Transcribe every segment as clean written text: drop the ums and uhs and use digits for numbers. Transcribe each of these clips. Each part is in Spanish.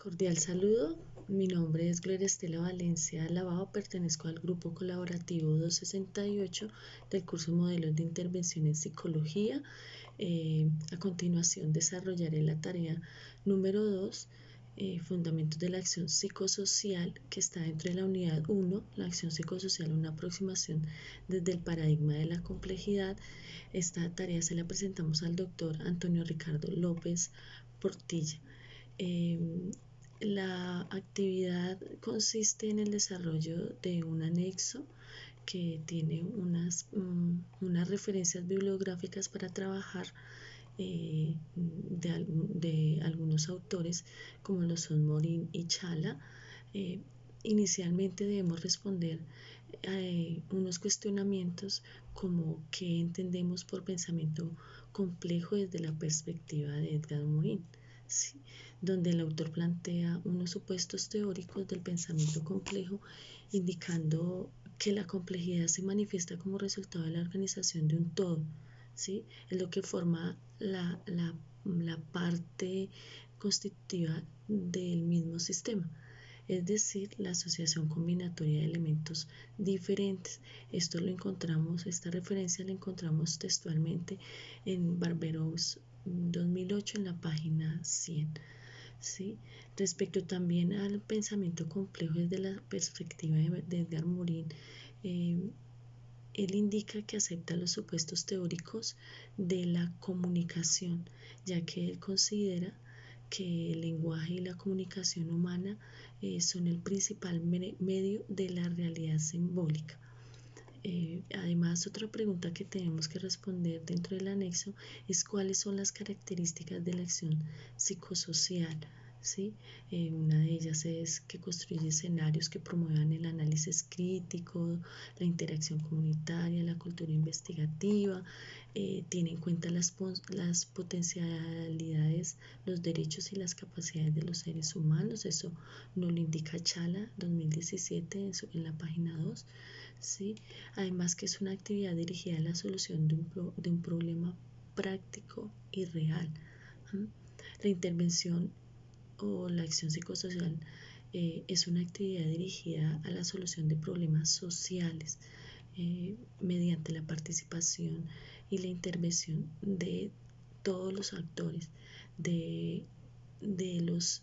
Cordial saludo, mi nombre es Gloria Estela Valencia Lavado, pertenezco al grupo colaborativo 268 del curso Modelos de Intervención en Psicología. A continuación desarrollaré la tarea número 2, Fundamentos de la Acción Psicosocial, que está dentro de la unidad 1, la acción psicosocial, una aproximación desde el paradigma de la complejidad. Esta tarea se la presentamos al doctor Antonio Ricardo López Portilla. La actividad consiste en el desarrollo de un anexo que tiene unas referencias bibliográficas para trabajar de algunos autores como lo son Morin y Chala. Inicialmente debemos responder unos cuestionamientos como qué entendemos por pensamiento complejo desde la perspectiva de Edgar Morin. ¿Sí? Donde el autor plantea unos supuestos teóricos del pensamiento complejo, indicando que la complejidad se manifiesta como resultado de la organización de un todo, ¿sí? Es lo que forma la parte constitutiva del mismo sistema, es decir, la asociación combinatoria de elementos diferentes. Esta referencia la encontramos textualmente en Barberousse 2008 en la página 100. ¿Sí? Respecto también al pensamiento complejo desde la perspectiva de Edgar Morin, él indica que acepta los supuestos teóricos de la comunicación, ya que él considera que el lenguaje y la comunicación humana son el principal medio de la realidad simbólica. Además, otra pregunta que tenemos que responder dentro del anexo es cuáles son las características de la acción psicosocial. ¿Sí? Una de ellas es que construye escenarios que promuevan el análisis crítico, la interacción comunitaria, la cultura investigativa, tiene en cuenta las potencialidades, los derechos y las capacidades de los seres humanos. Eso nos lo indica Chala 2017 en la página 2. ¿Sí? Además que es una actividad dirigida a la solución de un problema práctico y real. La intervención o la acción psicosocial es una actividad dirigida a la solución de problemas sociales mediante la participación y la intervención de todos los actores, de los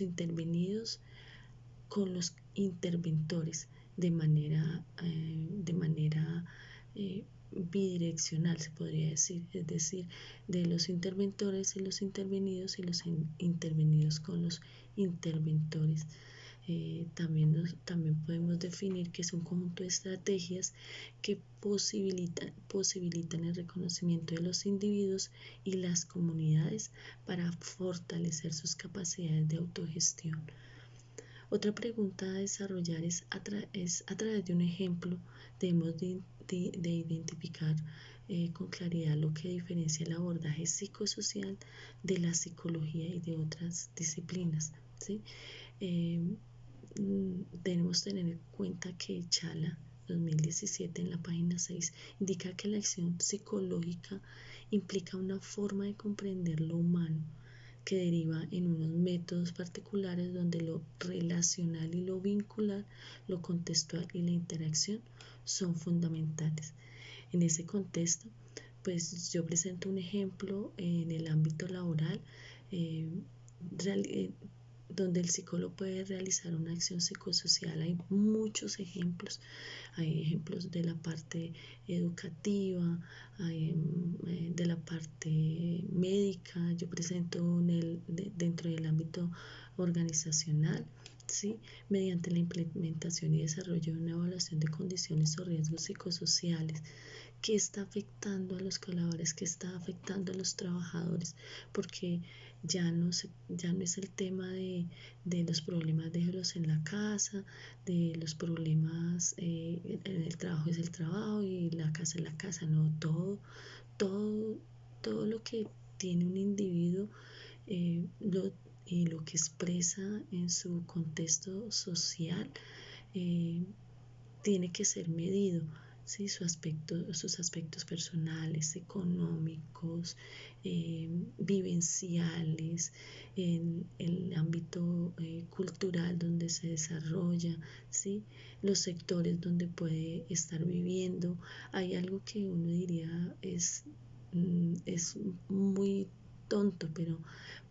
intervenidos con los interventores de manera bidireccional, se podría decir, es decir, de los interventores y los intervenidos intervenidos con los interventores. También podemos definir que es un conjunto de estrategias que posibilitan el reconocimiento de los individuos y las comunidades para fortalecer sus capacidades de autogestión. Otra pregunta a desarrollar es a través de un ejemplo debemos de identificar con claridad lo que diferencia el abordaje psicosocial de la psicología y de otras disciplinas. ¿Sí? Debemos tener en cuenta que Chala 2017 en la página 6 indica que la acción psicológica implica una forma de comprender lo humano que deriva en unos métodos particulares donde lo relacional y lo vincular, lo contextual y la interacción son fundamentales. En ese contexto, pues yo presento un ejemplo en el ámbito laboral donde el psicólogo puede realizar una acción psicosocial. Hay muchos ejemplos, hay ejemplos de la parte educativa, de la parte médica. Yo presento dentro del ámbito organizacional, ¿sí? Mediante la implementación y desarrollo de una evaluación de condiciones o riesgos psicosociales que está afectando a los colaboradores, que está afectando a los trabajadores, porque ya no es el tema de los problemas déjelos en la casa, de los problemas el trabajo es el trabajo y la casa es la casa, no, todo lo que tiene un individuo y lo que expresa en su contexto social tiene que ser medido. ¿sí? Sus aspectos personales, económicos, vivenciales, en el ámbito cultural donde se desarrolla, ¿sí? Los sectores donde puede estar viviendo. Hay algo que uno diría es muy tonto, pero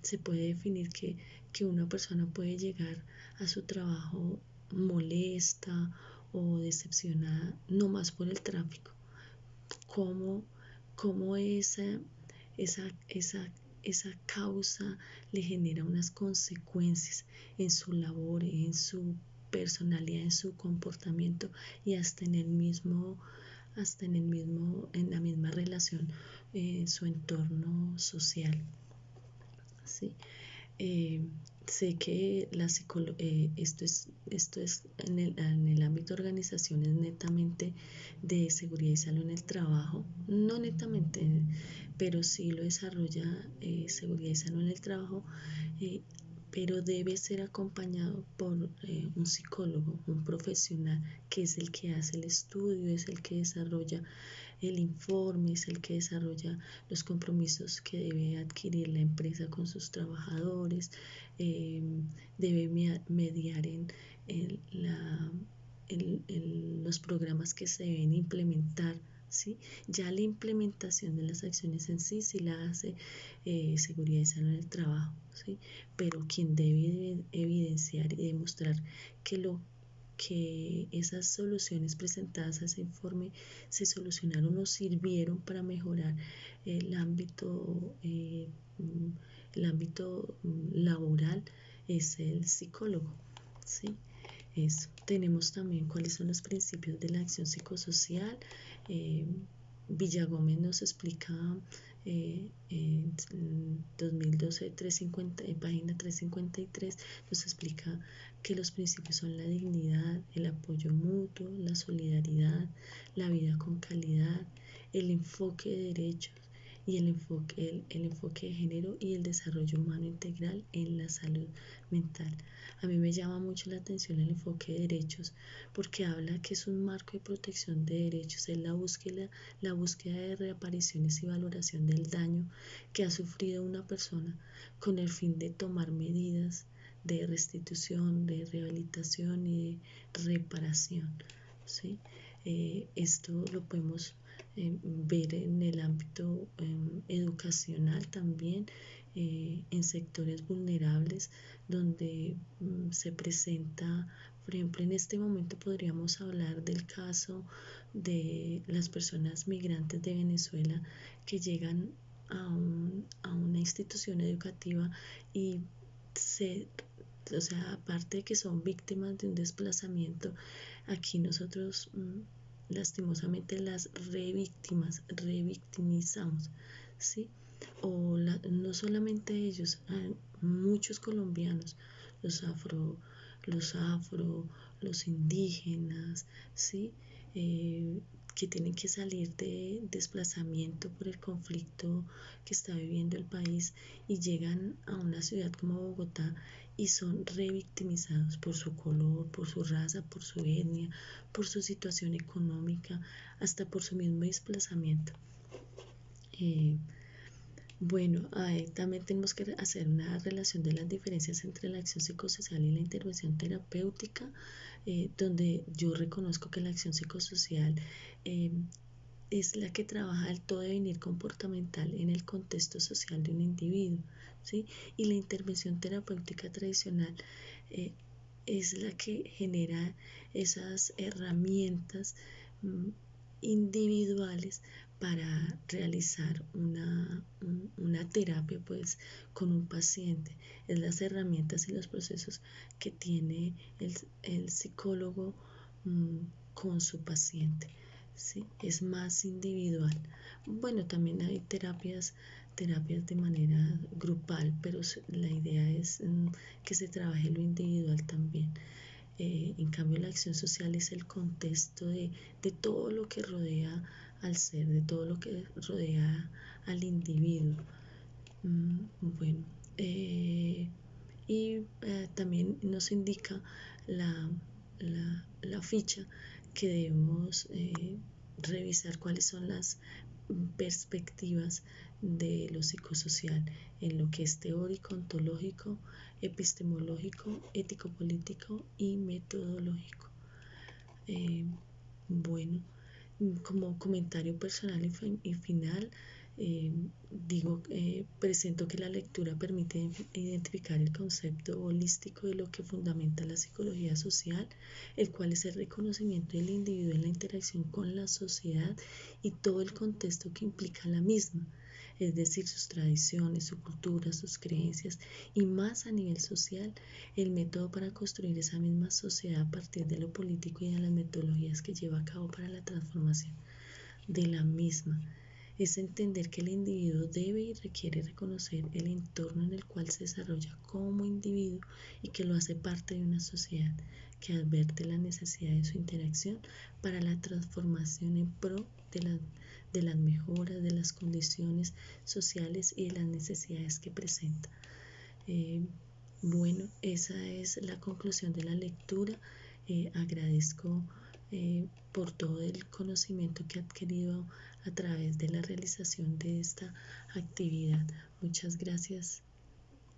se puede definir que una persona puede llegar a su trabajo molesta o decepcionada, no más por el tráfico, cómo, cómo esa, esa, esa causa le genera unas consecuencias en su labor, en su personalidad, en su comportamiento y en la misma relación, en su entorno social. ¿Sí? Eh, Sé que esto es en el ámbito de organizaciones netamente de seguridad y salud en el trabajo, no netamente, pero sí lo desarrolla seguridad y salud en el trabajo, eh, pero debe ser acompañado por un psicólogo, un profesional que es el que hace el estudio, es el que desarrolla el informe, es el que desarrolla los compromisos que debe adquirir la empresa con sus trabajadores, debe mediar en los programas que se deben implementar. ¿Sí? Ya la implementación de las acciones en sí la hace seguridad y salud en el trabajo, ¿sí? Pero quien debe evidenciar y demostrar que esas soluciones presentadas a ese informe se solucionaron o sirvieron para mejorar el ámbito, eh, el ámbito laboral es el psicólogo, ¿sí? Tenemos también cuáles son los principios de la acción psicosocial. eh, Villagómez nos explica en 2012, 350, en página 353, nos explica que los principios son la dignidad, el apoyo mutuo, la solidaridad, la vida con calidad, el enfoque de derechos y el enfoque de género y el desarrollo humano integral en la salud mental. A mí me llama mucho la atención el enfoque de derechos porque habla que es un marco de protección de derechos, es la búsqueda de reapariciones y valoración del daño que ha sufrido una persona con el fin de tomar medidas de restitución, de rehabilitación y de reparación. ¿Sí? Esto lo podemos ver en el ámbito educacional también, en sectores vulnerables donde se presenta, por ejemplo, en este momento podríamos hablar del caso de las personas migrantes de Venezuela que llegan a una institución educativa y o sea, aparte de que son víctimas de un desplazamiento, aquí nosotros lastimosamente las revictimizamos, ¿sí? No solamente ellos, muchos colombianos, los afro, los afro, los indígenas, ¿sí? Que tienen que salir de desplazamiento por el conflicto que está viviendo el país y llegan a una ciudad como Bogotá y son revictimizados por su color, por su raza, por su etnia, por su situación económica, hasta por su mismo desplazamiento. Bueno, también tenemos que hacer una relación de las diferencias entre la acción psicosocial y la intervención terapéutica, donde yo reconozco que la acción psicosocial es la que trabaja el todo devenir comportamental en el contexto social de un individuo, ¿sí? Y la intervención terapéutica tradicional es la que genera esas herramientas individuales para realizar una terapia pues con un paciente. Es las herramientas y los procesos que tiene el psicólogo con su paciente, ¿sí? Es más individual. Bueno, también hay terapias de manera grupal, pero la idea es que se trabaje lo individual también. En cambio, la acción social es el contexto de todo lo que rodea al ser, de todo lo que rodea al individuo. Bueno, y también nos indica la ficha que debemos revisar cuáles son las perspectivas de lo psicosocial en lo que es teórico, ontológico, epistemológico, ético-político y metodológico. Bueno, como comentario personal y final, presento que la lectura permite identificar el concepto holístico de lo que fundamenta la psicología social, el cual es el reconocimiento del individuo en la interacción con la sociedad y todo el contexto que implica la misma, es decir, sus tradiciones, su cultura, sus creencias y más a nivel social, el método para construir esa misma sociedad a partir de lo político y de las metodologías que lleva a cabo para la transformación de la misma. Es entender que el individuo debe y requiere reconocer el entorno en el cual se desarrolla como individuo y que lo hace parte de una sociedad que advierte la necesidad de su interacción para la transformación en pro de las mejoras de las condiciones sociales y de las necesidades que presenta. Bueno, esa es la conclusión de la lectura. Agradezco por todo el conocimiento que he adquirido a través de la realización de esta actividad. Muchas gracias.